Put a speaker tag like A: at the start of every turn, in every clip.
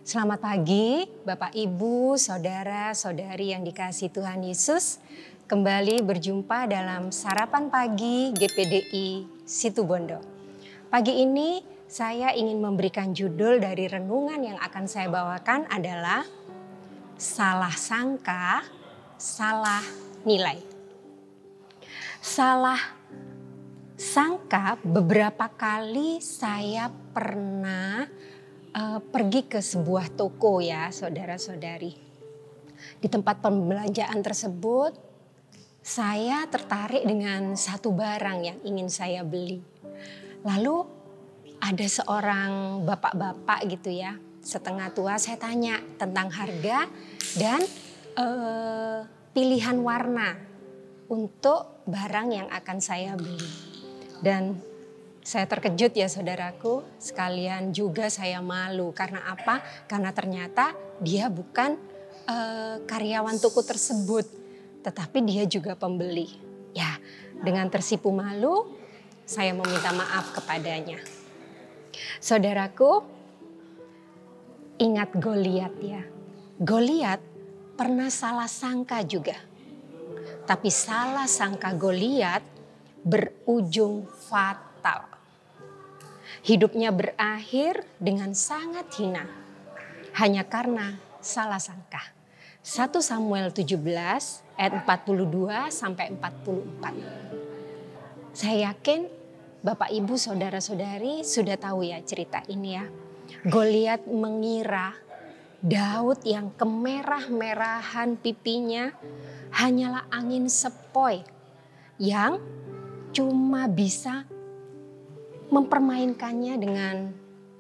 A: Selamat pagi, Bapak, Ibu, Saudara, Saudari yang dikasihi Tuhan Yesus. Kembali berjumpa dalam Sarapan Pagi GPDI Situbondo. Pagi ini saya ingin memberikan judul dari renungan yang akan saya bawakan adalah Salah Sangka, Salah Nilai. Salah sangka, beberapa kali saya pernah pergi ke sebuah toko ya saudara-saudari. Di tempat pembelanjaan tersebut saya tertarik dengan satu barang yang ingin saya beli. Lalu ada seorang bapak-bapak gitu ya, setengah tua, saya tanya tentang harga dan pilihan warna untuk barang yang akan saya beli. Dan saya terkejut ya saudaraku, sekalian juga saya malu. Karena apa? Karena ternyata dia bukan karyawan toko tersebut, tetapi dia juga pembeli. Ya, dengan tersipu malu, saya meminta maaf kepadanya. Saudaraku, ingat Goliat ya. Goliat pernah salah sangka juga. Tapi salah sangka Goliat berujung fatal. Hidupnya berakhir dengan sangat hina hanya karena salah sangka. 1 Samuel 17 ayat 42 sampai 44. Saya yakin Bapak, Ibu, Saudara-saudari sudah tahu ya cerita ini ya. Goliat mengira Daud yang kemerah-merahan pipinya hanyalah angin sepoi yang cuma bisa mempermainkannya dengan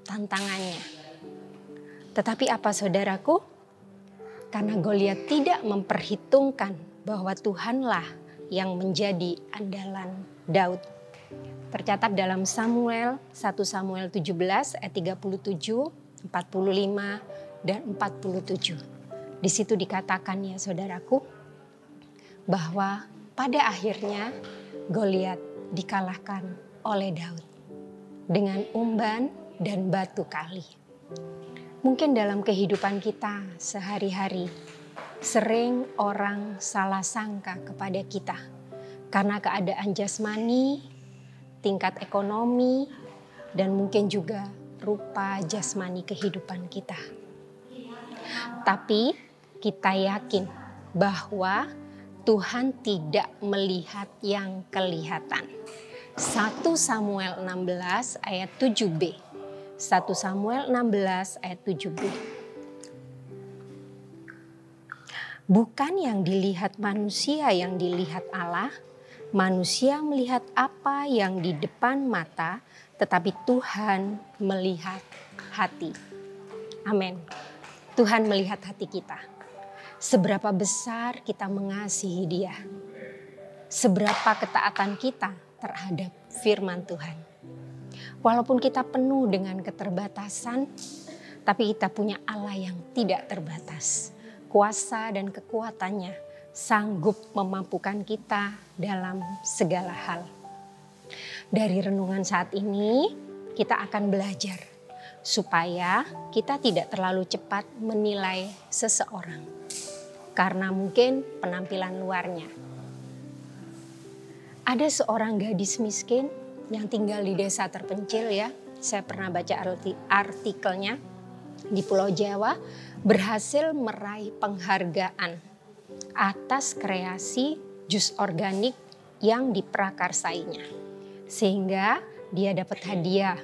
A: tantangannya. Tetapi apa saudaraku? Karena Goliat tidak memperhitungkan bahwa Tuhanlah yang menjadi andalan Daud. Tercatat dalam 1 Samuel 17 ayat 37, 45 dan 47. Di situ dikatakan ya saudaraku bahwa pada akhirnya Goliat dikalahkan oleh Daud dengan umban dan batu kali. Mungkin dalam kehidupan kita sehari-hari sering orang salah sangka kepada kita karena keadaan jasmani, tingkat ekonomi, dan mungkin juga rupa jasmani kehidupan kita. Tapi kita yakin bahwa Tuhan tidak melihat yang kelihatan. 1 Samuel 16 ayat 7b. 1 Samuel 16 ayat 7b. Bukan yang dilihat manusia yang dilihat Allah. Manusia melihat apa yang di depan mata, tetapi Tuhan melihat hati. Amin. Tuhan melihat hati kita. Seberapa besar kita mengasihi Dia. Seberapa ketaatan kita terhadap firman Tuhan. Walaupun kita penuh dengan keterbatasan, tapi kita punya Allah yang tidak terbatas. Kuasa dan kekuatannya sanggup memampukan kita dalam segala hal. Dari renungan saat ini, kita akan belajar supaya kita tidak terlalu cepat menilai seseorang karena mungkin penampilan luarnya. Ada seorang gadis miskin yang tinggal di desa terpencil ya. Saya pernah baca artikelnya di Pulau Jawa, berhasil meraih penghargaan atas kreasi jus organik yang diprakarsainya. Sehingga dia dapat hadiah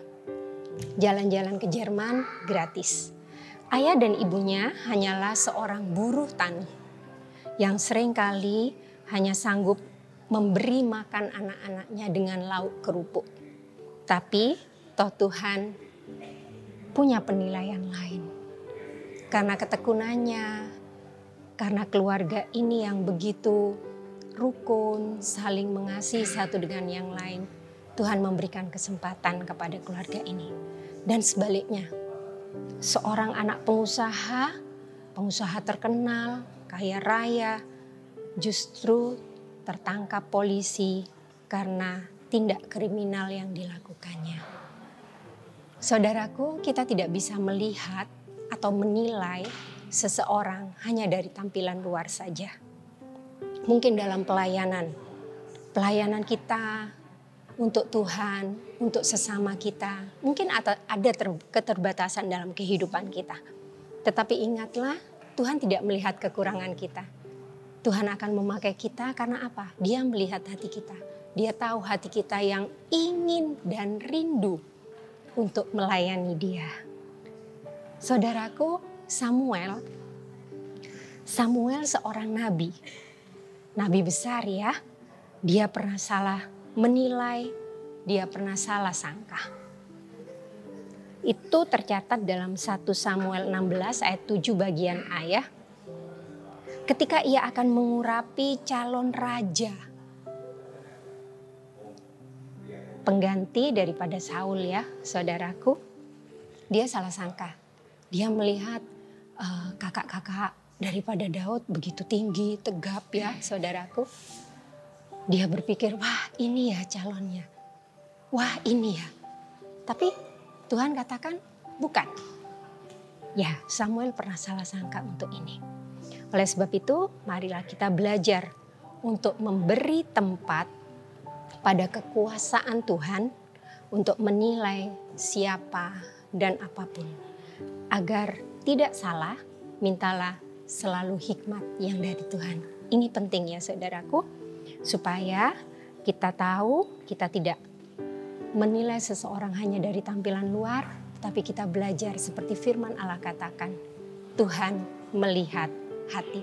A: jalan-jalan ke Jerman gratis. Ayah dan ibunya hanyalah seorang buruh tani yang seringkali hanya sanggup memberi makan anak-anaknya dengan lauk kerupuk. Tapi toh Tuhan punya penilaian lain. Karena ketekunannya, karena keluarga ini yang begitu rukun, saling mengasihi satu dengan yang lain, Tuhan memberikan kesempatan kepada keluarga ini. Dan sebaliknya, seorang anak pengusaha terkenal, kaya raya, justru tertangkap polisi karena tindak kriminal yang dilakukannya. Saudaraku, kita tidak bisa melihat atau menilai seseorang hanya dari tampilan luar saja. Mungkin dalam pelayanan kita untuk Tuhan, untuk sesama kita, mungkin ada keterbatasan dalam kehidupan kita. Tetapi ingatlah, Tuhan tidak melihat kekurangan kita. Tuhan akan memakai kita karena apa? Dia melihat hati kita. Dia tahu hati kita yang ingin dan rindu untuk melayani Dia. Saudaraku, Samuel seorang nabi besar ya. Dia pernah salah menilai, dia pernah salah sangka. Itu tercatat dalam 1 Samuel 16 ayat 7 bagian A ya. Ketika ia akan mengurapi calon raja, pengganti daripada Saul ya saudaraku, dia salah sangka. Dia melihat kakak-kakak daripada Daud begitu tinggi, tegap ya saudaraku. Dia berpikir, wah ini ya calonnya. Wah ini ya. Tapi Tuhan katakan bukan. Ya, Samuel pernah salah sangka untuk ini. Oleh sebab itu, marilah kita belajar untuk memberi tempat pada kekuasaan Tuhan untuk menilai siapa dan apapun. Agar tidak salah, mintalah selalu hikmat yang dari Tuhan. Ini penting ya saudaraku. Supaya kita tahu, kita tidak menilai seseorang hanya dari tampilan luar, tapi kita belajar seperti firman Allah katakan, Tuhan melihat hati.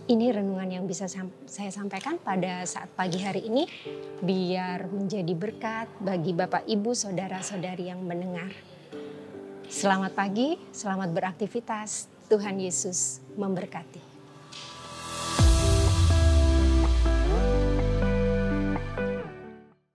A: Ini renungan yang bisa saya sampaikan pada saat pagi hari ini, biar menjadi berkat bagi Bapak, Ibu, Saudara-saudari yang mendengar. Selamat pagi, selamat beraktivitas, Tuhan Yesus memberkati.